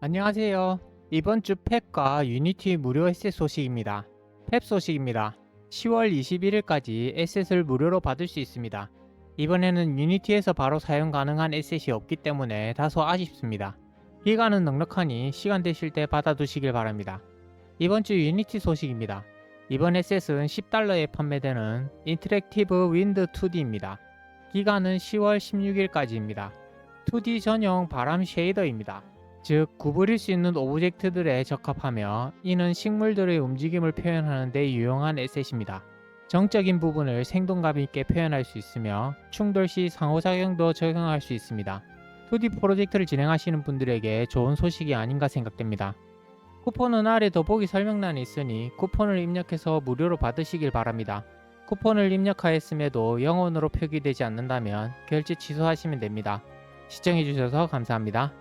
안녕하세요. 이번 주 펩과 유니티 무료 에셋 소식입니다. 펩 소식입니다. 10월 21일까지 에셋을 무료로 받을 수 있습니다. 이번에는 유니티에서 바로 사용 가능한 에셋이 없기 때문에 다소 아쉽습니다. 기간은 넉넉하니 시간 되실 때 받아두시길 바랍니다. 이번 주 유니티 소식입니다. 이번 에셋은 $10에 판매되는 인터랙티브 윈드 2D입니다. 기간은 10월 16일까지입니다. 2D 전용 바람 쉐이더입니다. 즉, 구부릴 수 있는 오브젝트들에 적합하며 이는 식물들의 움직임을 표현하는 데 유용한 에셋입니다. 정적인 부분을 생동감 있게 표현할 수 있으며 충돌 시 상호작용도 적용할 수 있습니다. 2D 프로젝트를 진행하시는 분들에게 좋은 소식이 아닌가 생각됩니다. 쿠폰은 아래 더보기 설명란에 있으니 쿠폰을 입력해서 무료로 받으시길 바랍니다. 쿠폰을 입력하였음에도 영원으로 표기되지 않는다면 결제 취소하시면 됩니다. 시청해주셔서 감사합니다.